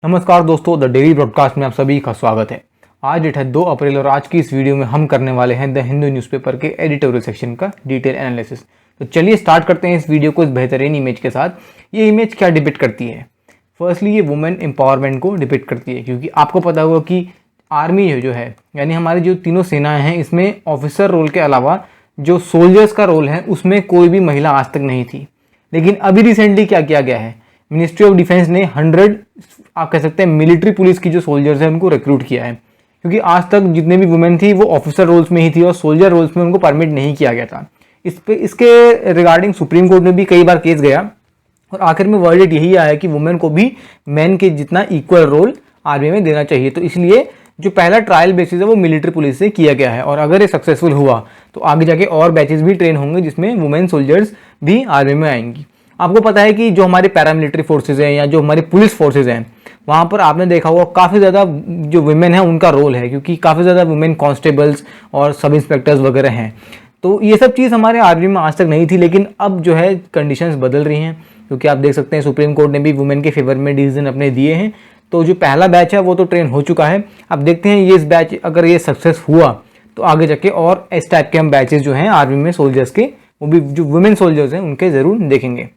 नमस्कार दोस्तों, the daily broadcast में आप सभी का स्वागत है। आज डेट है 2 अप्रैल और आज की इस वीडियो में हम करने वाले हैं द हिंदू न्यूज़पेपर के एडिटोरियल सेक्शन का डिटेल एनालिसिस। तो चलिए स्टार्ट करते हैं इस वीडियो को इस बेहतरीन इमेज के साथ। ये इमेज क्या डिपिक्ट करती है? फर्स्टली ये वुमेन एम्पावरमेंट को डिपिक्ट करती है, क्योंकि आपको पता होगा कि आर्मी जो है यानी हमारी जो तीनों सेनाएं हैं, इसमें ऑफिसर रोल के अलावा जो सोल्जर्स का रोल है उसमें कोई भी महिला आज तक नहीं थी। लेकिन अभी रिसेंटली क्या किया गया है, मिनिस्ट्री ऑफ डिफेंस ने 100 आप कह सकते हैं मिलिट्री पुलिस की जो सोल्जर्स हैं उनको रिक्रूट किया है, क्योंकि आज तक जितने भी वुमेन थी वो ऑफिसर रोल्स में ही थी और सोल्जर रोल्स में उनको परमिट नहीं किया गया था। इसके रिगार्डिंग सुप्रीम कोर्ट में भी कई बार केस गया और आखिर में वर्डिक्ट यही आया कि वुमेन को भी मैन के जितना इक्वल रोल आर्मी में देना चाहिए। तो इसलिए जो पहला ट्रायल बेसिस है वो मिलिट्री पुलिस से किया गया है और अगर ये सक्सेसफुल हुआ तो आगे जाके और बैचेस भी ट्रेन होंगे जिसमें वुमेन सोल्जर्स भी आर्मी में आएंगी। आपको पता है कि जो हमारे पैरामिलिट्री फोर्सेज हैं या जो हमारी पुलिस फोर्सेज हैं वहाँ पर आपने देखा होगा काफ़ी ज़्यादा जो वुमेन है उनका रोल है, क्योंकि काफ़ी ज़्यादा वुमेन कांस्टेबल्स और सब इंस्पेक्टर्स वगैरह हैं। तो ये सब चीज़ हमारे आर्मी में आज तक नहीं थी, लेकिन अब जो है कंडीशंस बदल रही हैं, क्योंकि आप देख सकते हैं सुप्रीम कोर्ट ने भी वुमेन के फेवर में डिसीजन अपने दिए हैं। तो जो पहला बैच है वो तो ट्रेन हो चुका है। अब देखते हैं ये इस बैच अगर ये सक्सेस हुआ तो आगे जाके और इस टाइप के हम बैचेस जो हैं आर्मी में सोल्जर्स के, वो भी जो वुमेन सोल्जर्स हैं उनके ज़रूर देखेंगे।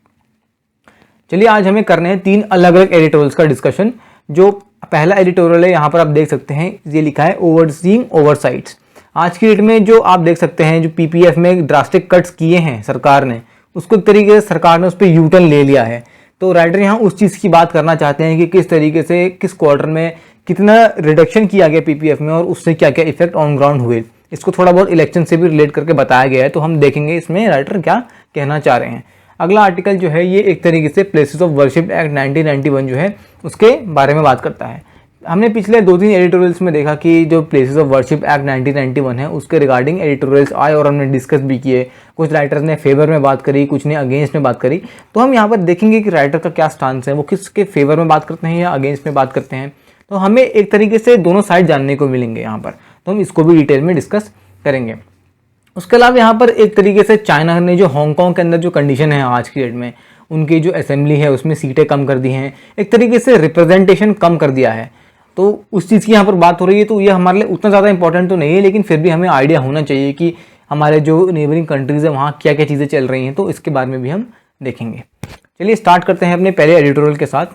चलिए आज हमें करने हैं 3 अलग अलग एडिटोरियल्स का डिस्कशन। जो पहला एडिटोरियल है यहाँ पर आप देख सकते हैं, ये लिखा है ओवरसीइंग ओवरसाइट्स। आज की डेट में जो आप देख सकते हैं जो पीपीएफ में ड्रास्टिक कट्स किए हैं सरकार ने, उसको एक तरीके से सरकार ने उस पर यू टर्न ले लिया है। तो राइटर यहाँ उस चीज़ की बात करना चाहते हैं कि किस तरीके से किस क्वार्टर में कितना रिडक्शन किया गया पीपीएफ में और उससे क्या क्या इफेक्ट ऑन ग्राउंड हुए। इसको थोड़ा बहुत इलेक्शन से भी रिलेट करके बताया गया है, तो हम देखेंगे इसमें राइटर क्या कहना चाह रहे हैं। अगला आर्टिकल जो है ये एक तरीके से प्लेसेस ऑफ वर्शिप एक्ट 1991 जो है उसके बारे में बात करता है। हमने पिछले 2-3 एडिटोरियल्स में देखा कि जो प्लेसेस ऑफ वर्शिप एक्ट 1991 है उसके रिगार्डिंग एडिटोरियल्स आए और हमने डिस्कस भी किए। कुछ राइटर्स ने फेवर में बात करी, कुछ ने अगेंस्ट में बात करी। तो हम यहाँ पर देखेंगे कि राइटर का क्या स्टांस है, वो किसके फेवर में बात करते हैं या अगेंस्ट में बात करते हैं। तो हमें एक तरीके से दोनों साइड जानने को मिलेंगे यहाँ पर, तो हम इसको भी डिटेल में डिस्कस करेंगे। उसके अलावा यहाँ पर एक तरीके से चाइना ने जो हांगकांग के अंदर जो कंडीशन है आज की डेट में, उनकी जो असेंबली है उसमें सीटें कम कर दी हैं, एक तरीके से रिप्रेजेंटेशन कम कर दिया है। तो उस चीज़ की यहाँ पर बात हो रही है। तो ये हमारे लिए उतना ज़्यादा इंपॉर्टेंट तो नहीं है, लेकिन फिर भी हमें आइडिया होना चाहिए कि हमारे जो नेबरिंग कंट्रीज़ है वहाँ क्या क्या चीज़ें चल रही हैं, तो इसके बारे में भी हम देखेंगे। चलिए स्टार्ट करते हैं अपने पहले एडिटोरियल के साथ,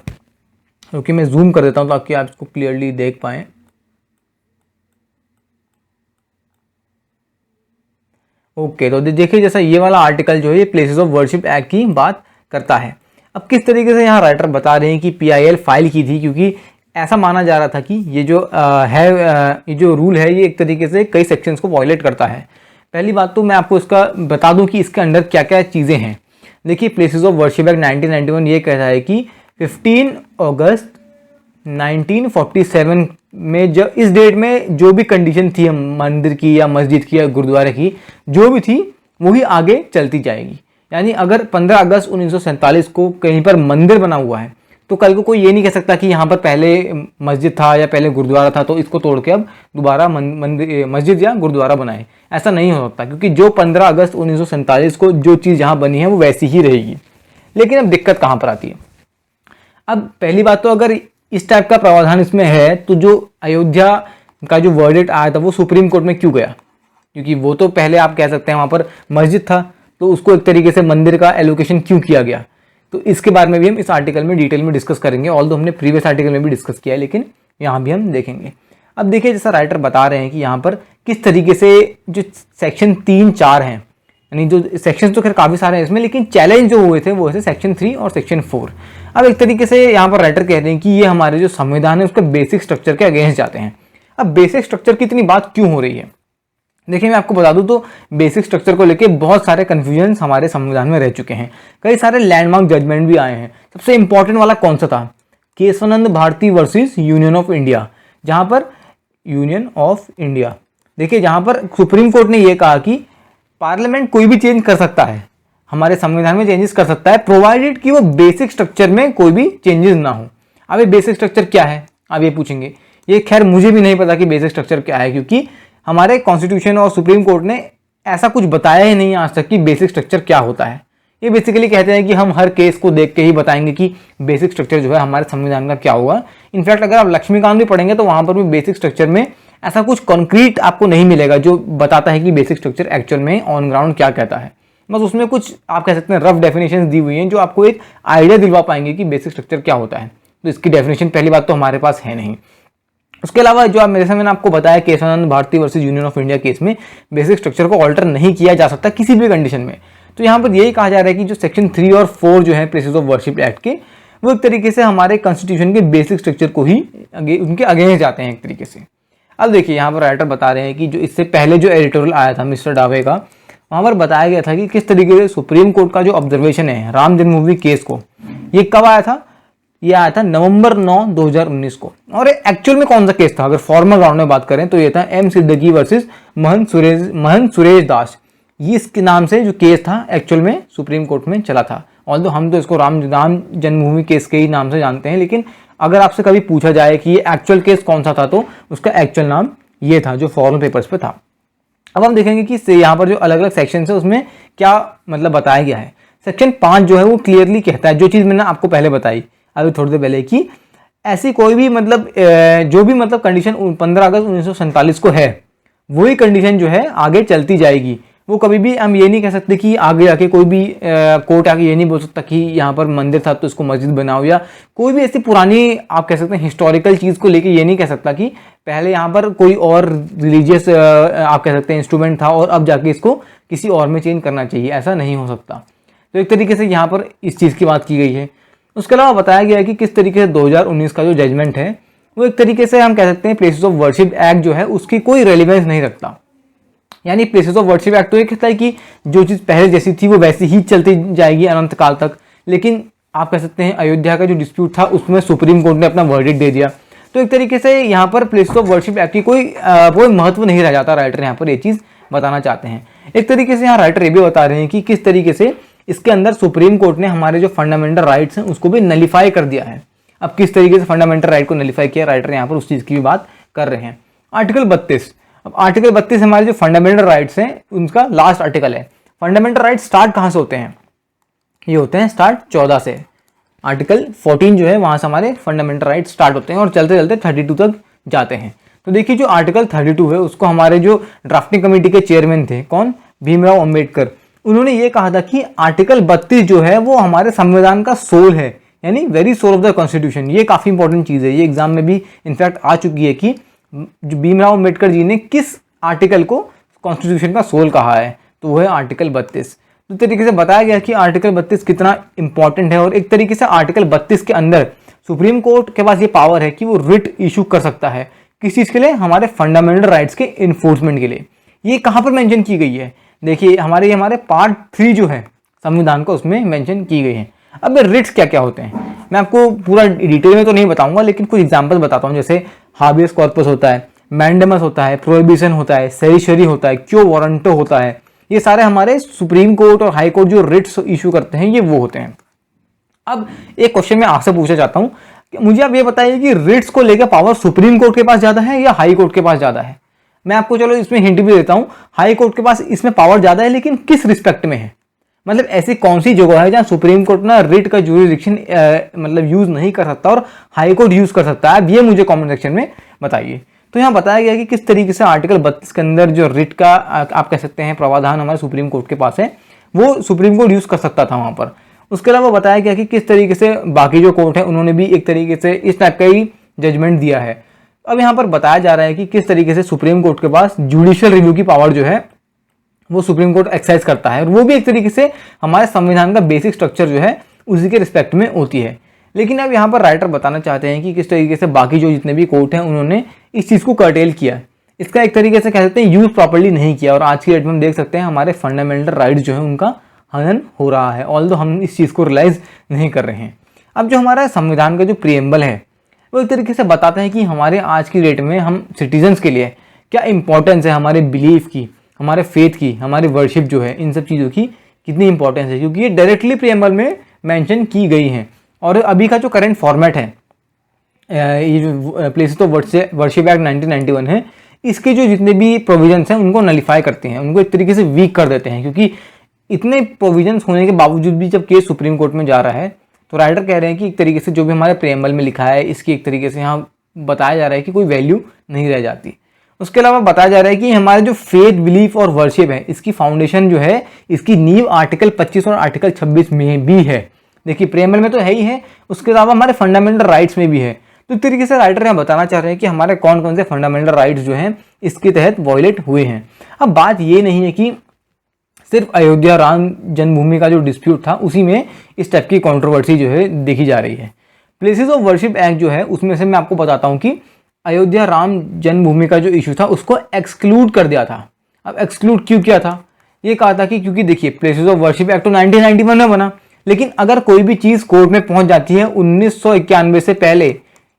क्योंकि मैं जूम कर देता हूँ ताकि आप इसको क्लियरली देख पाएँ। ओके, तो देखिए जैसा ये वाला आर्टिकल जो है ये प्लेसेस ऑफ वर्शिप एक्ट की बात करता है। अब किस तरीके से यहाँ राइटर बता रहे हैं कि पीआईएल फाइल की थी, क्योंकि ऐसा माना जा रहा था कि ये जो ये जो रूल है ये एक तरीके से कई सेक्शंस को वॉयलेट करता है। पहली बात तो मैं आपको इसका बता दूं कि इसके अंदर क्या क्या चीज़ें हैं। देखिए प्लेसेस ऑफ वर्शिप एक्ट 1991 ये कहता है कि 15 अगस्त 1947 में जो इस डेट में जो भी कंडीशन थी मंदिर की या मस्जिद की या गुरुद्वारे की जो भी थी वही आगे चलती जाएगी। यानी अगर 15 अगस्त 1947 को कहीं पर मंदिर बना हुआ है तो कल को कोई ये नहीं कह सकता कि यहाँ पर पहले मस्जिद था या पहले गुरुद्वारा था तो इसको तोड़ के अब दोबारा मस्जिद या गुरुद्वारा बनाए। ऐसा नहीं हो सकता, क्योंकि जो 15 अगस्त 1947 को जो चीज़ यहाँ बनी है वो वैसी ही रहेगी। लेकिन अब दिक्कत कहाँ पर आती है? अब पहली बात तो अगर इस टाइप का प्रावधान इसमें है तो जो अयोध्या का जो वर्डिक्ट आया था वो सुप्रीम कोर्ट में क्यों गया? क्योंकि वो तो पहले आप कह सकते हैं वहाँ पर मस्जिद था, तो उसको एक तरीके से मंदिर का एलोकेशन क्यों किया गया? तो इसके बारे में भी हम इस आर्टिकल में डिटेल में डिस्कस करेंगे। ऑल्दो हमने प्रीवियस आर्टिकल में भी डिस्कस किया है, लेकिन यहाँ भी हम देखेंगे। अब देखिए जैसा राइटर बता रहे हैं कि यहाँ पर किस तरीके से जो सेक्शन 3-4 हैं, यानी जो सेक्शन तो खैर काफ़ी सारे हैं इसमें, लेकिन चैलेंज जो हुए थे वो थे सेक्शन 3 और सेक्शन 4। अब एक तरीके से यहाँ पर राइटर कह रहे हैं कि ये हमारे जो संविधान है उसके बेसिक स्ट्रक्चर के अगेंस्ट जाते हैं। अब बेसिक स्ट्रक्चर की इतनी बात क्यों हो रही है? देखिए मैं आपको बता दूं तो बेसिक स्ट्रक्चर को लेके बहुत सारे कन्फ्यूजन हमारे संविधान में रह चुके हैं, कई सारे लैंडमार्क जजमेंट भी आए हैं। सबसे इंपॉर्टेंट वाला कौन सा था? Kesavananda Bharati versus union of India, जहां पर यूनियन ऑफ इंडिया देखिए जहां पर सुप्रीम कोर्ट ने यह कहा कि पार्लियामेंट कोई भी चेंज कर सकता है, हमारे संविधान में चेंजेस कर सकता है, प्रोवाइडेड कि वो बेसिक स्ट्रक्चर में कोई भी चेंजेस ना हो। अब ये बेसिक स्ट्रक्चर क्या है आप ये पूछेंगे। ये खैर मुझे भी नहीं पता कि बेसिक स्ट्रक्चर क्या है, क्योंकि हमारे कॉन्स्टिट्यूशन और सुप्रीम कोर्ट ने ऐसा कुछ बताया ही नहीं आज तक कि बेसिक स्ट्रक्चर क्या होता है। ये बेसिकली कहते हैं कि हम हर केस को देख के ही बताएंगे कि बेसिक स्ट्रक्चर जो है हमारे संविधान का क्या हुआ। इनफैक्ट अगर आप लक्ष्मीकांत भी पढ़ेंगे तो वहां पर भी बेसिक स्ट्रक्चर में ऐसा कुछ कॉन्क्रीट आपको नहीं मिलेगा जो बताता है कि बेसिक स्ट्रक्चर एक्चुअल में ऑन ग्राउंड क्या कहता है। बस उसमें कुछ आप कह सकते हैं रफ डेफिनेशन दी हुई हैं जो आपको एक आइडिया दिलवा पाएंगे कि बेसिक स्ट्रक्चर क्या होता है। तो इसकी डेफिनेशन पहली बात तो हमारे पास है नहीं। उसके अलावा जो आप मेरे से मैंने आपको बताया Kesavananda Bharati versus union of India case में बेसिक स्ट्रक्चर को ऑल्टर नहीं किया जा सकता किसी भी कंडीशन में। तो यहाँ पर यही कहा जा रहा है कि जो सेक्शन 3 और 4 जो है प्लेसेस ऑफ वर्शिप एक्ट के, वो एक तरीके से हमारे कॉन्स्टिट्यूशन के बेसिक स्ट्रक्चर को ही उनके अगेंस्ट जाते हैं एक तरीके से। अब देखिए यहाँ पर राइटर बता रहे हैं कि जो इससे पहले जो एडिटोरियल आया था मिस्टर डावे का, वहाँ पर बताया गया था कि किस तरीके से सुप्रीम कोर्ट का जो ऑब्जर्वेशन है राम जन्मभूमि केस को, ये कब आया था? ये आया था नवंबर 9, 2019 को। और एक्चुअल में कौन सा केस था? अगर फॉर्मल ग्राउंड में बात करें तो ये था एम सिद्दीकी वर्सेस महंत सुरेश दास। ये इसके नाम से जो केस था एक्चुअल में सुप्रीम कोर्ट में चला था। ऑल्दो हम तो इसको राम जन्मभूमि केस के ही नाम से जानते हैं, लेकिन अगर आपसे कभी पूछा जाए कि ये एक्चुअल केस कौन सा था तो उसका एक्चुअल नाम ये था जो फॉर्मल पेपर्स पे था। अब हम देखेंगे कि यहाँ पर जो अलग अलग सेक्शन है उसमें क्या मतलब बताया गया है। सेक्शन 5 जो है वो क्लियरली कहता है जो चीज़ मैंने आपको पहले बताई अभी थोड़ी देर पहले कि ऐसी कोई भी मतलब जो भी मतलब कंडीशन 15 अगस्त 1947 को है वही कंडीशन जो है आगे चलती जाएगी। वो कभी भी हम ये नहीं कह सकते कि आगे जाके कोई भी कोर्ट आके ये नहीं बोल सकता कि यहाँ पर मंदिर था तो इसको मस्जिद बनाओ, या कोई भी ऐसी पुरानी आप कह सकते हैं हिस्टोरिकल चीज़ को लेके ये नहीं कह सकता कि पहले यहाँ पर कोई और रिलीजियस आप कह सकते हैं इंस्ट्रूमेंट था और अब जाके इसको किसी और में चेंज करना चाहिए। ऐसा नहीं हो सकता। तो एक तरीके से यहाँ पर इस चीज़ की बात की गई है। उसके अलावा बताया गया है कि किस तरीके से 2019 का जो जजमेंट है वो एक तरीके से हम कह सकते हैं प्लेसेस ऑफ वर्शिप एक्ट जो है उसकी कोई रेलिवेंस नहीं रखता। यानी प्लेसेस ऑफ वर्शिप एक्ट तो ये कहता है कि जो चीज़ पहले जैसी थी वो वैसी ही चलती जाएगी अनंत काल तक, लेकिन आप कह सकते हैं अयोध्या का जो डिस्प्यूट था उसमें सुप्रीम कोर्ट ने अपना वर्डिक्ट दे दिया। तो एक तरीके से यहाँ पर प्लेसेस ऑफ वर्शिप एक्ट की कोई महत्व नहीं रह जाता। राइटर यहाँ पर ये चीज़ बताना चाहते हैं। एक तरीके से यहाँ राइटर ये भी बता रहे हैं कि किस तरीके से इसके अंदर सुप्रीम कोर्ट ने हमारे जो फंडामेंटल राइट्स हैं उसको भी नलीफाई कर दिया है। अब किस तरीके से फंडामेंटल राइट को नलीफाई किया राइटर यहाँ पर उस चीज़ की भी बात कर रहे हैं। आर्टिकल 32, अब आर्टिकल 32 हमारे जो फंडामेंटल राइट्स हैं उनका लास्ट आर्टिकल है। फंडामेंटल राइट्स स्टार्ट कहाँ से होते हैं? ये होते हैं स्टार्ट 14 से। आर्टिकल 14 जो है वहाँ से हमारे फंडामेंटल राइट्स स्टार्ट होते हैं और चलते चलते 32 तक जाते हैं। तो देखिए जो आर्टिकल 32 है उसको हमारे जो ड्राफ्टिंग कमेटी के चेयरमैन थे कौन, भीमराव अंबेडकर, उन्होंने ये कहा था कि आर्टिकल 32 जो है वो हमारे संविधान का सोल है, यानी very soul of the constitution. ये काफ़ी इंपॉर्टेंट चीज़ है, ये एग्जाम में भी इनफैक्ट आ चुकी है कि जो भीमराव अंबेडकर जी ने किस आर्टिकल को कॉन्स्टिट्यूशन का सोल कहा है, तो वो है आर्टिकल 32। तो तरीके से बताया गया कि आर्टिकल 32 कितना इंपॉर्टेंट है। और एक तरीके से आर्टिकल 32 के अंदर सुप्रीम कोर्ट के पास ये पावर है कि वो रिट इशू कर सकता है। किस चीज़ के लिए? हमारे फंडामेंटल राइट्स के इन्फोर्समेंट के लिए। ये कहाँ पर मेंशन की गई है? देखिए हमारे पार्ट 3 जो है संविधान का उसमें मेंशन की गई है। अब रिट्स क्या क्या होते हैं मैं आपको पूरा डिटेल में तो नहीं बताऊंगा, लेकिन कुछ एग्जांपल बताता हूँ। जैसे हाबियस कॉर्पस होता है, मैंडेमस होता है, प्रोहिबिशन होता है, सेरिशरी होता है, क्यो वारंटो होता है। ये सारे हमारे सुप्रीम कोर्ट और हाई कोर्ट जो रिट्स इशू करते हैं ये वो होते हैं। अब एक क्वेश्चन मैं आपसे पूछना चाहता हूँ कि मुझे आप ये बताइए कि रिट्स को लेकर पावर सुप्रीम कोर्ट के पास ज़्यादा है या हाई कोर्ट के पास ज़्यादा है? मैं आपको चलो इसमें हिंट भी देता हूँ, हाई कोर्ट के पास इसमें पावर ज़्यादा है, लेकिन किस रिस्पेक्ट में है? मतलब ऐसी कौन सी जगह है जहाँ सुप्रीम कोर्ट ना रिट का ज्यूरिसडिक्शन मतलब यूज नहीं कर सकता और हाई कोर्ट यूज कर सकता है? अब ये मुझे कमेंट सेक्शन में बताइए। तो यहाँ बताया गया कि किस तरीके से आर्टिकल 32 के अंदर जो रिट का आप कह सकते हैं प्रावधान हमारे सुप्रीम कोर्ट के पास है वो सुप्रीम कोर्ट यूज कर सकता था वहाँ पर। उसके अलावा बताया गया कि किस तरीके से बाकी जो कोर्ट है उन्होंने भी एक तरीके से इस टाइप का ही जजमेंट दिया है। अब यहाँ पर बताया जा रहा है कि किस तरीके से सुप्रीम कोर्ट के पास जुडिशियल रिव्यू की पावर जो है वो सुप्रीम कोर्ट एक्सरसाइज करता है, और वो भी एक तरीके से हमारे संविधान का बेसिक स्ट्रक्चर जो है उसी के रिस्पेक्ट में होती है। लेकिन अब यहाँ पर राइटर बताना चाहते हैं कि किस तरीके से बाकी जो जितने भी कोर्ट हैं उन्होंने इस चीज़ को कर्टेल किया, इसका एक तरीके से कह सकते हैं यूज प्रॉपर्ली नहीं किया, और आज की डेट में हम देख सकते हैं हमारे फंडामेंटल राइट्स जो है उनका हनन हो रहा है, ऑल्दो हम इस चीज़ को रियलाइज नहीं कर रहे हैं। अब जो हमारा संविधान का जो प्रीएम्बल है वो एक तरीके से बताता है कि हमारे आज की डेट में हम सिटीजन्स के लिए क्या इंपॉर्टेंस है, हमारे बिलीफ की, हमारे फेथ की, हमारी वर्शिप जो है, इन सब चीज़ों की कितनी इंपॉर्टेंस है, क्योंकि ये डायरेक्टली प्रीएम्बल में मेंशन की गई हैं। और अभी का जो करंट फॉर्मेट है ये जो प्लेसेस ऑफ वर्शिप एक्ट 1991 है, इसके जो जितने भी प्रोविजंस हैं उनको नलिफाई करते हैं, उनको एक तरीके से वीक कर देते हैं, क्योंकि इतने प्रोविजंस होने के बावजूद भी जब केस सुप्रीम कोर्ट में जा रहा है तो राइटर कह रहे हैं कि एक तरीके से जो भी हमारे प्रेम्बल में लिखा है इसकी एक तरीके से यहाँ बताया जा रहा है कि कोई वैल्यू नहीं रह जाती। उसके अलावा बताया जा रहा है कि हमारे जो फेथ बिलीफ और वर्शिप है इसकी फाउंडेशन जो है इसकी नींव आर्टिकल 25 और आर्टिकल 26 में भी है। देखिए प्रेम्बल में तो है ही है, उसके अलावा हमारे फंडामेंटल राइट्स में भी है। तो इस तरीके से राइटर यहाँ बताना चाह रहे हैं कि हमारे कौन कौन से फंडामेंटल राइट्स जो हैं इसके तहत वॉयलेट हुए हैं। अब बात ये नहीं है कि सिर्फ अयोध्या राम जन्मभूमि का जो डिस्प्यूट था उसी में इस टाइप की कंट्रोवर्सी जो है देखी जा रही है। प्लेसेस ऑफ वर्शिप एक्ट जो है उसमें से मैं आपको बताता हूँ कि अयोध्या राम जन्मभूमि का जो इशू था उसको एक्सक्लूड कर दिया था। अब एक्सक्लूड क्यों किया था? ये कहा था कि क्योंकि देखिए प्लेसेस ऑफ वर्शिप एक्ट तो 1991 में बना, लेकिन अगर कोई भी चीज़ कोर्ट में पहुंच जाती है 1991 से पहले,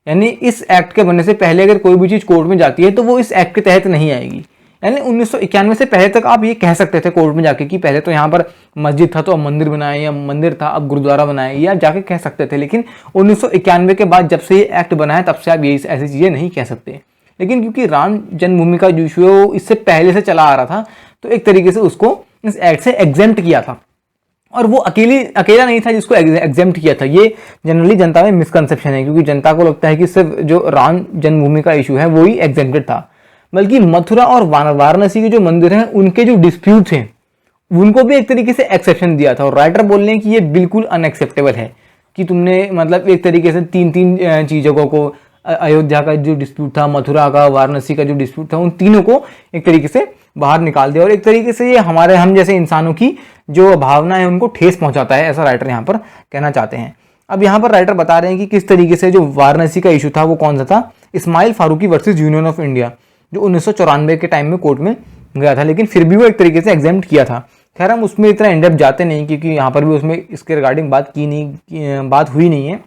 यानी इस एक्ट के बनने से पहले अगर कोई भी चीज़ कोर्ट में जाती है तो वो इस एक्ट के तहत नहीं आएगी। यानी 1991 से पहले तक आप ये कह सकते थे कोर्ट में जाके कि पहले तो यहाँ पर मस्जिद था तो अब मंदिर बनाए, या मंदिर था अब गुरुद्वारा बनाए, या जाके कह सकते थे। लेकिन 1991 के बाद जब से ये एक्ट बना है तब से आप ये ऐसी चीज़ें नहीं कह सकते। लेकिन क्योंकि राम जन्मभूमि का जो इशू है वो इससे पहले से चला आ रहा था तो एक तरीके से उसको इस एक्ट से एग्जेम्प्ट किया था। और वो अकेला नहीं था जिसको एग्जेम्प्ट किया था। ये जनरली जनता में मिसकंसेप्शन है, क्योंकि जनता को लगता है कि सिर्फ जो राम जन्मभूमि का इशू है वो ही एग्जेम्प्टेड था, बल्कि मथुरा और वाराणसी के जो मंदिर हैं उनके जो डिस्प्यूट हैं उनको भी एक तरीके से एक्सेप्शन दिया था। और राइटर बोल रहे हैं कि ये बिल्कुल अनएक्सेप्टेबल है कि तुमने मतलब एक तरीके से तीन चीज़ों को, अयोध्या का जो डिस्प्यूट था, मथुरा का, वाराणसी का जो डिस्प्यूट था, उन तीनों को एक तरीके से बाहर निकाल दिया। और एक तरीके से ये हम जैसे इंसानों की जो भावना है उनको ठेस पहुंचाता है, ऐसा राइटर यहाँ पर कहना चाहते हैं। अब यहाँ पर राइटर बता रहे हैं कि किस तरीके से जो वाराणसी का इशू था वो कौन सा था, Ismail Faruqui versus union of India, जो 1994 के टाइम में कोर्ट में गया था, लेकिन फिर भी वो एक तरीके से एग्जेम्प्ट किया था। खैर हम उसमें इतना इंडेप्थ जाते नहीं क्योंकि यहाँ पर भी उसमें इसके रिगार्डिंग बात हुई नहीं है।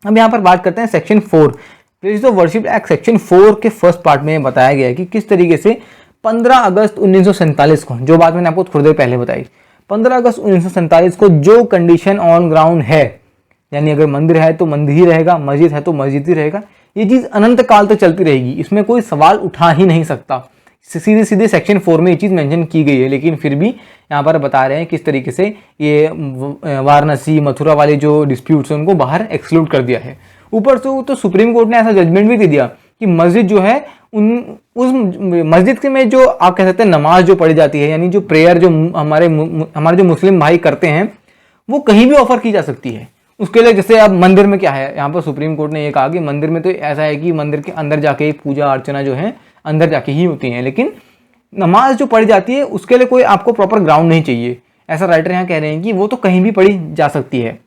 अब यहाँ पर बात करते हैं section 4 places of worship act. Section 4 के फर्स्ट पार्ट में बताया गया है कि किस तरीके से 15 अगस्त 1947 को, जो बात मैंने आपको थोड़ी देर पहले बताई, 15 अगस्त 1947 को जो कंडीशन ऑन ग्राउंड है, यानी अगर मंदिर है तो मंदिर ही रहेगा, मस्जिद है तो मस्जिद ही रहेगा, ये चीज़ अनंत काल तक चलती रहेगी, इसमें कोई सवाल उठा ही नहीं सकता। सीधे सेक्शन 4 में ये चीज़ मेंशन की गई है। लेकिन फिर भी यहाँ पर बता रहे हैं किस तरीके से ये वाराणसी मथुरा वाले जो डिस्प्यूट्स हैं उनको बाहर एक्सक्लूड कर दिया है। ऊपर से तो सुप्रीम कोर्ट ने ऐसा जजमेंट भी दे दिया कि मस्जिद जो है उस मस्जिद के में जो आप कह सकते हैं नमाज जो पढ़ी जाती है, यानी जो प्रेयर जो हमारे जो मुस्लिम भाई करते हैं वो कहीं भी ऑफर की जा सकती है। उसके लिए जैसे अब मंदिर में क्या है, यहाँ पर सुप्रीम कोर्ट ने ये कहा कि मंदिर में तो ऐसा है कि मंदिर के अंदर जाके पूजा अर्चना जो है अंदर जाके ही होती है, लेकिन नमाज जो पढ़ी जाती है उसके लिए कोई आपको प्रॉपर ग्राउंड नहीं चाहिए। ऐसा राइटर यहाँ कह रहे हैं कि वो तो कहीं भी पढ़ी जा सकती है,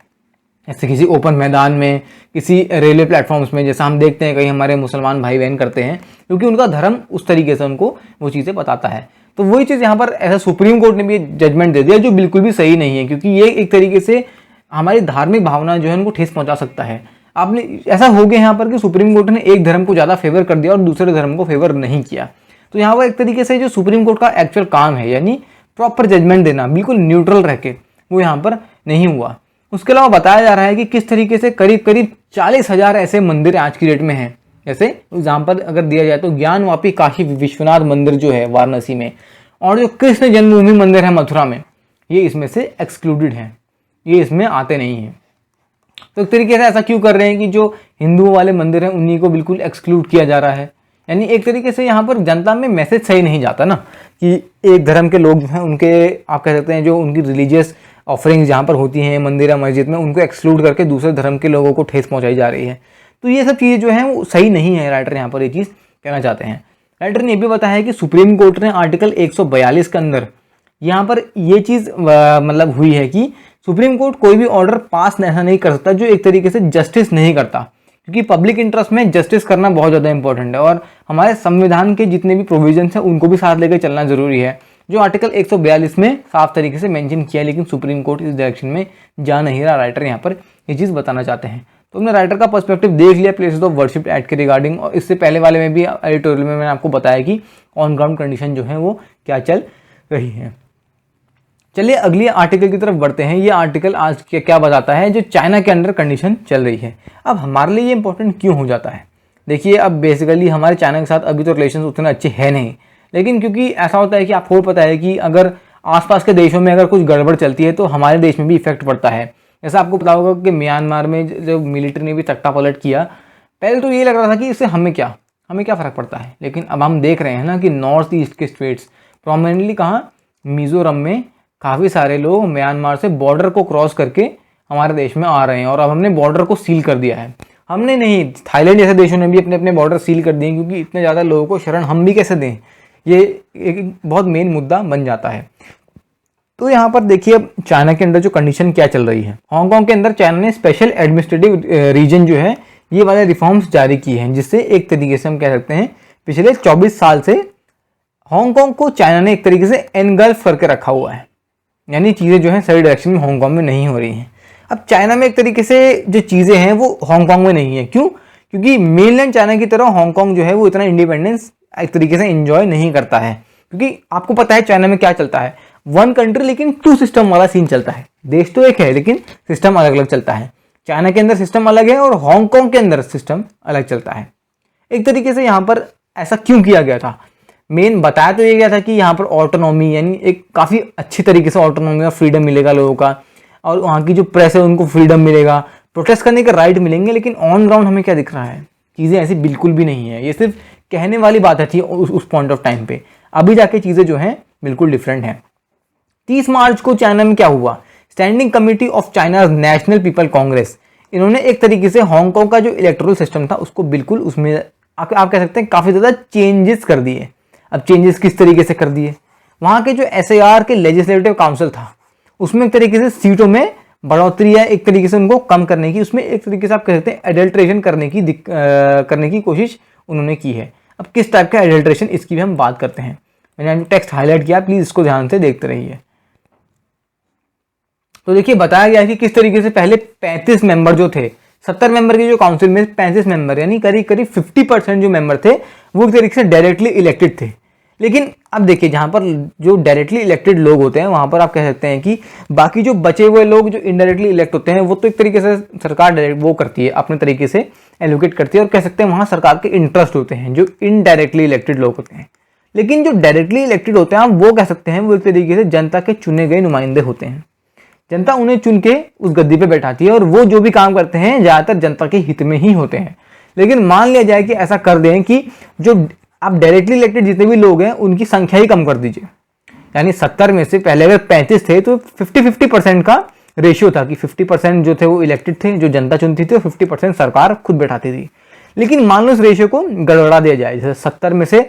ऐसे किसी ओपन मैदान में, किसी रेलवे प्लेटफॉर्म्स में, जैसा हम देखते हैं कई हमारे मुसलमान भाई बहन करते हैं, क्योंकि उनका धर्म उस तरीके से उनको वो चीज़ें बताता है। तो वही चीज़ यहाँ पर ऐसा सुप्रीम कोर्ट ने भी जजमेंट दे दिया जो बिल्कुल भी सही नहीं है, क्योंकि ये एक तरीके से हमारी धार्मिक भावना जो है उनको ठेस पहुंचा सकता है। आपने ऐसा हो गया यहाँ पर कि सुप्रीम कोर्ट ने एक धर्म को ज़्यादा फेवर कर दिया और दूसरे धर्म को फेवर नहीं किया। तो यहाँ पर एक तरीके से जो सुप्रीम कोर्ट का एक्चुअल काम है, यानी प्रॉपर जजमेंट देना, बिल्कुल न्यूट्रल रह के, वो यहाँ पर नहीं हुआ। उसके अलावा बताया जा रहा है कि किस तरीके से करीब 40,000 ऐसे मंदिर आज की डेट में हैं। जैसे एग्जाम्पल अगर दिया जाए तो ज्ञानवापी काशी विश्वनाथ मंदिर जो है वाराणसी में, और जो कृष्ण जन्मभूमि मंदिर है मथुरा में, ये इसमें से एक्सक्लूडेड हैं, ये इसमें आते नहीं हैं। तो एक तरीके से ऐसा क्यों कर रहे हैं कि जो हिंदुओं वाले मंदिर हैं उन्हीं को बिल्कुल एक्सक्लूड किया जा रहा है। यानी एक तरीके से यहाँ पर जनता में मैसेज सही नहीं जाता ना, कि एक धर्म के लोग जो हैं उनके आप कह सकते हैं जो उनकी रिलीजियस ऑफरिंग्स जहाँ पर होती हैं मंदिर या मस्जिद में, उनको एक्सक्लूड करके दूसरे धर्म के लोगों को ठेस पहुँचाई जा रही है। तो ये सब चीज़ें जो हैं वो सही नहीं है। राइटर यहाँ पर ये चीज़ कहना चाहते हैं। राइटर ने ये भी बताया है कि सुप्रीम कोर्ट ने आर्टिकल 142 के अंदर यहाँ पर ये चीज़ मतलब हुई है कि सुप्रीम कोर्ट कोई भी ऑर्डर पास ऐसा नहीं कर सकता जो एक तरीके से जस्टिस नहीं करता, क्योंकि पब्लिक इंटरेस्ट में जस्टिस करना बहुत ज़्यादा इंपॉर्टेंट है और हमारे संविधान के जितने भी प्रोविजंस हैं उनको भी साथ लेकर चलना जरूरी है, जो आर्टिकल 142 में साफ तरीके से मेंशन किया है। लेकिन सुप्रीम कोर्ट इस डायरेक्शन में जा नहीं रहा। राइटर यहाँ पर ये चीज़ बताना चाहते हैं। तो हमने राइटर का पर्सपेक्टिव देख लिया प्लेसेस ऑफ वर्शिप एक्ट के रिगार्डिंग, और इससे पहले वाले में भी एडिटोरियल में मैंने आपको बताया कि ऑन ग्राउंड कंडीशन जो है वो क्या चल रही है। चलिए अगली आर्टिकल की तरफ बढ़ते हैं। ये आर्टिकल आज क्या बताता है, जो चाइना के अंदर कंडीशन चल रही है। अब हमारे लिए ये इंपॉर्टेंट क्यों हो जाता है? देखिए अब बेसिकली हमारे चाइना के साथ अभी तो रिलेशन उतने अच्छे हैं नहीं, लेकिन क्योंकि ऐसा होता है कि आपको पता है कि अगर आसपास के देशों में अगर कुछ गड़बड़ चलती है तो हमारे देश में भी इफेक्ट पड़ता है। जैसा आपको पता होगा कि म्यांमार में जो मिलिट्री ने भी तख्ता पलट किया, पहले तो ये लग रहा था कि इससे हमें क्या फ़र्क पड़ता है, लेकिन अब हम देख रहे हैं ना कि नॉर्थ ईस्ट के स्टेट्स, प्रोमिनेंटली कहाँ, मिज़ोरम में काफ़ी सारे लोग म्यांमार से बॉर्डर को क्रॉस करके हमारे देश में आ रहे हैं और अब हमने बॉर्डर को सील कर दिया है। हमने नहीं, थाईलैंड जैसे देशों ने भी अपने अपने बॉर्डर सील कर दिए, क्योंकि इतने ज़्यादा लोगों को शरण हम भी कैसे दें, ये एक बहुत मेन मुद्दा बन जाता है। तो यहाँ पर देखिए अब चाइना के अंदर जो कंडीशन क्या चल रही है, हांगकांग के अंदर चाइना ने स्पेशल एडमिनिस्ट्रेटिव रीजन जो है ये वाले रिफॉर्म्स जारी किए हैं, जिससे एक तरीके से हम कह सकते हैं पिछले 24 साल से हांगकांग को चाइना ने एक तरीके से एनगल्फ करके रखा हुआ है, यानी चीज़ें जो हैं सही डायरेक्शन में हांगकांग में नहीं हो रही हैं। अब चाइना में एक तरीके से जो चीज़ें हैं वो हांगकांग में नहीं है, क्यों? क्योंकि मेनलैंड चाइना की तरह हांगकांग जो है वो इतना इंडिपेंडेंस एक तरीके से एंजॉय नहीं करता है, क्योंकि आपको पता है चाइना में क्या चलता है, वन कंट्री लेकिन टू सिस्टम वाला सीन चलता है। देश तो एक है लेकिन सिस्टम अलग अलग चलता है। चाइना के अंदर सिस्टम अलग है और हांगकांग के अंदर सिस्टम अलग चलता है। एक तरीके से यहाँ पर ऐसा क्यों किया गया था, मेन बताया तो ये गया था कि यहाँ पर ऑटोनॉमी, यानी एक काफ़ी अच्छी तरीके से ऑटोनॉमी और फ्रीडम मिलेगा लोगों का, और वहाँ की जो प्रेस है उनको फ्रीडम मिलेगा, प्रोटेस्ट करने के राइट मिलेंगे। लेकिन ऑन ग्राउंड हमें क्या दिख रहा है, चीज़ें ऐसी बिल्कुल भी नहीं है। ये सिर्फ कहने वाली बात थी उस पॉइंट ऑफ टाइम पे, अभी जाके चीज़ें जो हैं बिल्कुल डिफरेंट हैं। 30 मार्च को चाइना में क्या हुआ, standing committee of China national people Congress, इन्होंने एक तरीके से हांगकांग का जो इलेक्टोरल सिस्टम था उसको बिल्कुल उसमें आप कह सकते हैं काफ़ी ज़्यादा चेंजेस कर दिए। अब चेंजेस किस तरीके से कर दिए, वहाँ के जो SAR के लेजिस्लेटिव काउंसिल था उसमें एक तरीके से सीटों में बढ़ोतरी है, एक तरीके से उनको कम करने की, उसमें एक तरीके से आप कह सकते हैं एडल्ट्रेशन करने की कोशिश उन्होंने की है। अब किस टाइप का एडल्ट्रेशन, इसकी भी हम बात करते हैं। मैंने टेक्स्ट हाईलाइट किया, प्लीज़ इसको ध्यान से देखते रहिए। तो देखिए बताया गया है कि किस तरीके से पहले 35 मेंबर जो थे, 70 मेंबर की जो काउंसिल में 35 मेंबर यानी करीब करीब 50% जो मेंबर थे वो एक तरीके से डायरेक्टली इलेक्टेड थे। लेकिन अब देखिए जहाँ पर जो डायरेक्टली इलेक्टेड लोग होते हैं वहाँ पर आप कह सकते हैं कि बाकी जो बचे हुए लोग जो इनडायरेक्टली इलेक्ट होते हैं वो तो एक तरीके से सरकार डायरेक्ट वो करती है, अपने तरीके से एलोकेट करती है, और कह सकते हैं वहाँ सरकार के इंटरेस्ट होते हैं जो इनडायरेक्टली इलेक्टेड लोग होते हैं। लेकिन जो डायरेक्टली इलेक्टेड होते हैं आप वो कह सकते हैं वो एक तरीके से जनता के चुने गए नुमाइंदे होते हैं। जनता उन्हें चुन के उस गद्दी पे बैठाती है और वो जो भी काम करते हैं ज़्यादातर जनता के हित में ही होते हैं। लेकिन मान लिया जाए कि ऐसा कर दें कि जो आप डायरेक्टली इलेक्टेड जितने भी लोग हैं उनकी संख्या ही कम कर दीजिए, यानी 70 में से पहले अगर 35 थे तो 50-50% का रेशियो था कि 50% जो थे वो इलेक्टेड थे, जो जनता चुनती थी, और 50% सरकार खुद बैठाती थी। लेकिन मान लो इस रेशियो को गड़बड़ा दिया जाए, जैसे 70 में से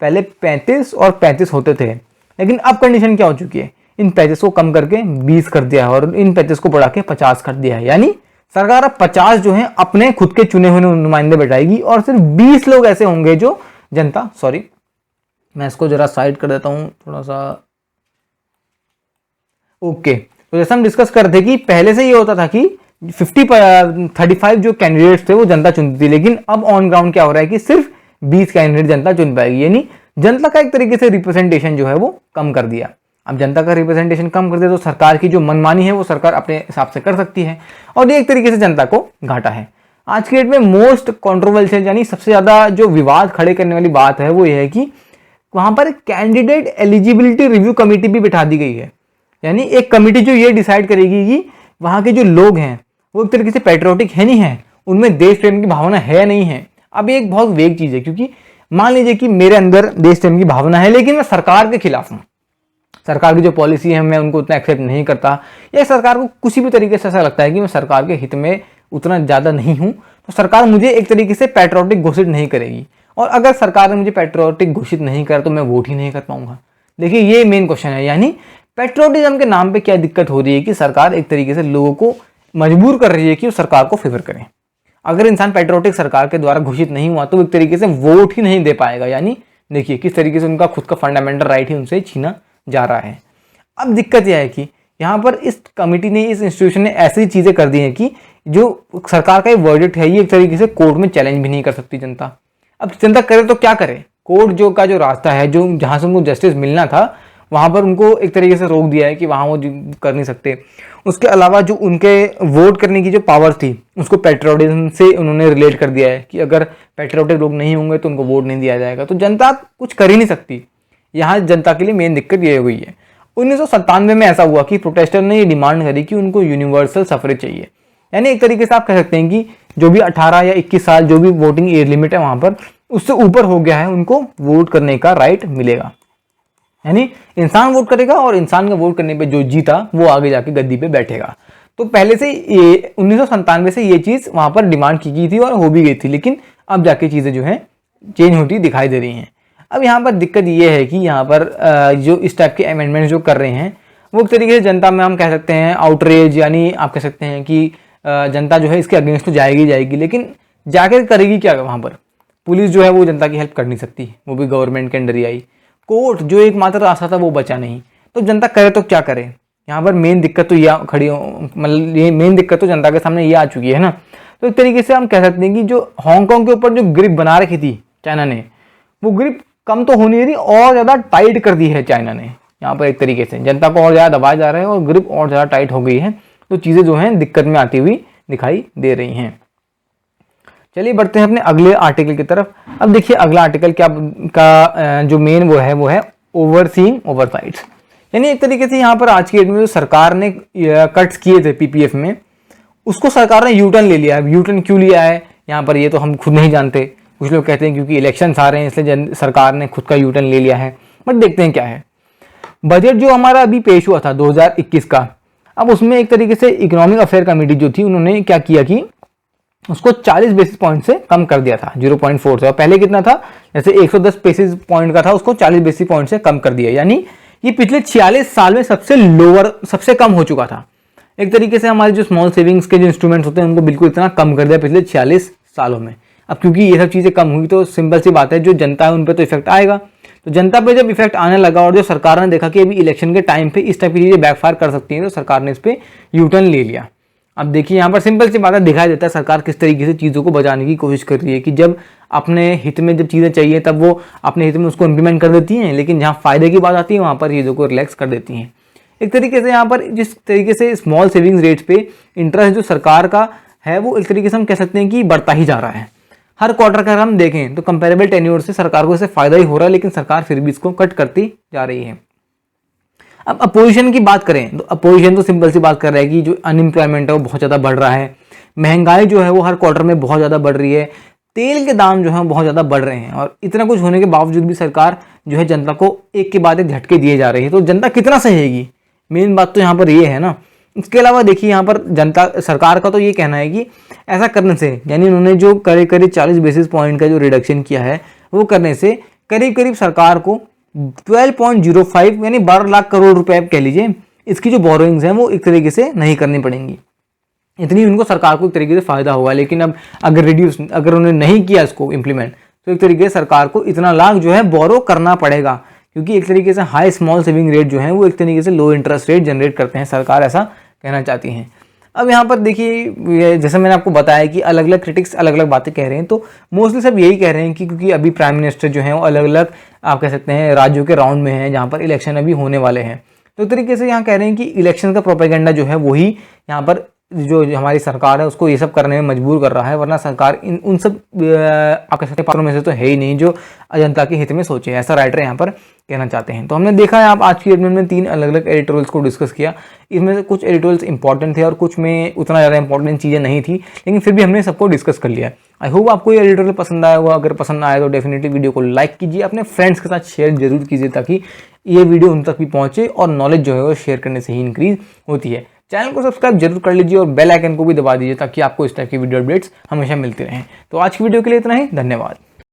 पहले 35 और 35 होते थे, लेकिन अब कंडीशन क्या हो चुकी है, इन 35 को कम करके 20 कर दिया है और इन 35 को बढ़ा के 50 कर दिया है। यानी सरकार अब 50 जो है अपने खुद के चुने हुए नुमाइंदे बैठाएगी और सिर्फ 20 लोग ऐसे होंगे जो जनता, सॉरी मैं इसको जरा साइड कर देता हूं थोड़ा सा, ओके। तो जैसा हम डिस्कस कर रहे थे कि पहले से ये होता था कि 35 जो कैंडिडेट्स थे वो जनता चुनती थी, लेकिन अब ऑन ग्राउंड क्या हो रहा है कि सिर्फ 20 कैंडिडेट जनता चुन पाएगी, यानी जनता का एक तरीके से रिप्रेजेंटेशन जो है वो कम कर दिया। अब जनता का रिप्रेजेंटेशन कम कर दिया तो सरकार की जो मनमानी है वो सरकार अपने हिसाब से कर सकती है, और ये एक तरीके से जनता को घाटा है। आज के डेट में मोस्ट कॉन्ट्रोवर्शियल यानी सबसे ज़्यादा जो विवाद खड़े करने वाली बात है वो ये है कि वहाँ पर कैंडिडेट एलिजिबिलिटी रिव्यू कमेटी भी बिठा दी गई है, यानी एक कमेटी जो ये डिसाइड करेगी कि वहाँ के जो लोग हैं वो एक तरीके से पैट्रियोटिक है नहीं है, उनमें देश प्रेम की भावना है या नहीं है। अब ये एक बहुत वेग चीज़ है, क्योंकि मान लीजिए कि मेरे अंदर देश प्रेम की भावना है लेकिन मैं सरकार के खिलाफ हूँ, सरकार की जो पॉलिसी है मैं उनको उतना एक्सेप्ट नहीं करता, या सरकार को किसी भी तरीके से ऐसा लगता है कि मैं सरकार के हित में उतना ज़्यादा नहीं हूँ, तो सरकार मुझे एक तरीके से पैट्रियोटिक घोषित नहीं करेगी, और अगर सरकार ने मुझे पैट्रियोटिक घोषित नहीं करा तो मैं वोट ही नहीं कर पाऊंगा। देखिए ये मेन क्वेश्चन है, यानी पैट्रियोटिज्म के नाम पे क्या दिक्कत हो रही है कि सरकार एक तरीके से लोगों को मजबूर कर रही है कि वो सरकार को फेवर करें। अगर इंसान पैट्रियोटिक सरकार के द्वारा घोषित नहीं हुआ तो एक तरीके से वोट ही नहीं दे पाएगा, यानी देखिए किस तरीके से उनका खुद का फंडामेंटल राइट ही उनसे छीना जा रहा है। अब दिक्कत यह है कि यहाँ पर इस कमेटी ने, इस इंस्टीट्यूशन ने ऐसी चीज़ें कर दी हैं कि जो सरकार का ये वर्डिक्ट है ये एक तरीके से कोर्ट में चैलेंज भी नहीं कर सकती जनता। अब जनता करे तो क्या करे, कोर्ट जो का जो रास्ता है, जो जहाँ से उनको जस्टिस मिलना था वहाँ पर उनको एक तरीके से रोक दिया है कि वहाँ वो कर नहीं सकते। उसके अलावा जो उनके वोट करने की जो पावर थी उसको पैट्रियोटिज्म से उन्होंने रिलेट कर दिया है कि अगर पैट्रियोटिक लोग नहीं होंगे तो उनको वोट नहीं दिया जाएगा, तो जनता कुछ कर ही नहीं सकती। यहाँ जनता के लिए मेन दिक्कत ये हो गई है। 1997 में ऐसा हुआ कि प्रोटेस्टर ने ये डिमांड करी कि उनको यूनिवर्सल सफरेज चाहिए, यानी एक तरीके से आप कह सकते हैं कि जो भी 18 या 21 साल जो भी वोटिंग एज लिमिट है वहां पर उससे ऊपर हो गया है, उनको वोट करने का राइट मिलेगा। यानी इंसान वोट करेगा और इंसान का वोट करने पे जो जीता वो आगे जाके गद्दी पे बैठेगा। तो पहले से ये 1997 से ये चीज वहां पर डिमांड की गई थी और हो भी गई थी, लेकिन अब जाके चीजें जो है चेंज होती दिखाई दे रही हैं। अब यहाँ पर दिक्कत ये है कि यहाँ पर जो इस टाइप के अमेंडमेंट जो कर रहे हैं वो एक तरीके से जनता में हम कह सकते हैं आउटरेज, यानी आप कह सकते हैं कि जनता जो है इसके अगेंस्ट तो जाएगी, लेकिन जाकर करेगी क्या वहाँ पर? पुलिस जो है वो जनता की हेल्प कर नहीं सकती, वो भी गवर्नमेंट के अंडर ही आई। कोर्ट जो एकमात्र रास्ता था वो बचा नहीं, तो जनता करे तो क्या करे? यहाँ पर मेन दिक्कत तो ये खड़ी मतलब ये मेन दिक्कत तो जनता के सामने ये आ चुकी है ना। तो एक तरीके से हम कह सकते हैं कि जो हांगकांग के ऊपर जो ग्रिप बना रखी थी चाइना ने, वो ग्रिप कम तो होनी थी और ज़्यादा टाइट कर दी है चाइना ने। यहाँ पर एक तरीके से जनता को और ज़्यादा दबाया जा रहा है और ग्रिप और ज़्यादा टाइट हो गई है, तो चीज़ें जो हैं दिक्कत में आती हुई दिखाई दे रही हैं। चलिए बढ़ते हैं अपने अगले आर्टिकल की तरफ। अब देखिए अगला आर्टिकल क्या का जो मेन वो है ओवरसीइंग ओवरसाइट्स, यानी एक तरीके से यहाँ पर आज की डेट में जो सरकार ने कट्स किए थे पीपीएफ में, उसको सरकार ने यूटर्न ले लिया है। यूटर्न क्यों लिया है यहाँ पर ये तो हम खुद नहीं जानते, कुछ लोग कहते हैं क्योंकि इलेक्शंस आ रहे हैं इसलिए सरकार ने खुद का यूटर्न ले लिया है, बट देखते हैं क्या है। बजट जो हमारा अभी पेश हुआ था 2021 का, अब उसमें एक तरीके से इकोनॉमिक अफेयर कमेटी जो थी उन्होंने क्या किया कि उसको 40 बेसिस पॉइंट से कम कर दिया था 0.4 से, और पहले कितना था जैसे 110 बेसिस पॉइंट का था उसको 40 बेसिस पॉइंट से कम कर दिया, यानी ये पिछले 46 साल में सबसे कम हो चुका था। एक तरीके से हमारे जो स्मॉल सेविंग्स के जो इंस्ट्रूमेंट्स होते हैं उनको बिल्कुल इतना कम कर दिया पिछले 46 सालों में। अब क्योंकि ये सब चीज़ें कम हुई तो सिंपल सी बात है जो जनता है उन पर तो इफेक्ट आएगा। तो जनता पे जब इफेक्ट आने लगा और जो सरकार ने देखा कि अभी इलेक्शन के टाइम पे इस टाइप की चीज़ें बैकफायर कर सकती हैं, तो सरकार ने इस पर यूटर्न ले लिया। अब देखिए यहाँ पर सिंपल सी बात है, दिखाई देता है सरकार किस तरीके से चीज़ों को बचाने की कोशिश कर रही है कि जब अपने हित में जब चीज़ें चाहिए तब वो अपने हित में उसको इम्प्लीमेंट कर देती हैं, लेकिन जहाँ फायदे की बात आती है वहाँ पर चीज़ों को रिलैक्स कर देती हैं। एक तरीके से यहाँ पर जिस तरीके से स्मॉल सेविंग्स रेट पे इंटरेस्ट जो सरकार का है वो एक तरीके से हम कह सकते हैं कि बढ़ता ही जा रहा है। हर क्वार्टर का हम देखें तो कंपेरेबल टेन्योर से सरकार को इससे फायदा ही हो रहा है, लेकिन सरकार फिर भी इसको कट करती जा रही है। अब अपोजिशन की बात करें तो अपोजिशन तो सिंपल सी बात कर रहा है कि जो अनएम्प्लॉयमेंट है वो बहुत ज़्यादा बढ़ रहा है, महंगाई जो है वो हर क्वार्टर में बहुत ज़्यादा बढ़ रही है, तेल के दाम जो है बहुत ज़्यादा बढ़ रहे हैं, और इतना कुछ होने के बावजूद भी सरकार जो है जनता को एक के बाद एक झटके दिए जा रही है। तो जनता कितना सहेगी, मेन बात तो यहाँ पर ये है ना। इसके अलावा देखिए यहाँ पर जनता सरकार का तो ये कहना है कि ऐसा करने से, यानी उन्होंने जो करीब 40 बेसिस पॉइंट का जो रिडक्शन किया है वो करने से करीब सरकार को 12.05 यानी 12 लाख करोड़ रुपए कह लीजिए, इसकी जो बोरोइंग्स हैं वो एक तरीके से नहीं करनी पड़ेंगी। इतनी उनको सरकार को एक तरीके से फायदा होगा। लेकिन अब अगर उन्होंने नहीं किया इसको इम्प्लीमेंट, तो एक तरीके से सरकार को इतना लाख जो है बोरो करना पड़ेगा, क्योंकि एक तरीके से हाई स्मॉल सेविंग रेट जो है वो एक तरीके से लो इंटरेस्ट रेट जनरेट करते हैं, सरकार ऐसा कहना चाहती हैं। अब यहाँ पर देखिए जैसे मैंने आपको बताया कि अलग अलग क्रिटिक्स अलग अलग बातें कह रहे हैं, तो मोस्टली सब यही कह रहे हैं कि क्योंकि अभी प्राइम मिनिस्टर जो हैं वो अलग अलग आप कह सकते हैं राज्यों के राउंड में हैं जहाँ पर इलेक्शन अभी होने वाले हैं, तो तरीके से यहाँ कह रहे हैं कि इलेक्शन का प्रोपेगेंडा जो है वही यहाँ पर जो हमारी सरकार है उसको ये सब करने में मजबूर कर रहा है, वरना सरकार उन सब आप कह सकते हैं में से तो है ही नहीं जो जनता के हित में सोचे, ऐसा राइटर यहाँ पर कहना चाहते हैं। तो हमने देखा है आप आज की एडिटोरियल में 3 अलग अलग एडिटोरियल्स को डिस्कस किया। इसमें से कुछ एडिटोरियल्स इंपॉर्टेंट थे और कुछ में उतना ज़्यादा इंपॉर्टेंट चीज़ें नहीं थी, लेकिन फिर भी हमने सबको डिस्कस कर लिया। आई होप आपको ये एडिटोरियल पसंद आया होगा। अगर पसंद आया तो डेफिनेटली वीडियो को लाइक कीजिए, अपने फ्रेंड्स के साथ शेयर जरूर कीजिए ताकि ये वीडियो उन तक भी पहुँचे, और नॉलेज जो है वो शेयर करने से ही इंक्रीज होती है। चैनल को सब्सक्राइब जरूर कर लीजिए और बेल आइकन को भी दबा दीजिए ताकि आपको इस टाइप की वीडियो अपडेट्स हमेशा मिलते रहें। तो आज की वीडियो के लिए इतना ही, धन्यवाद।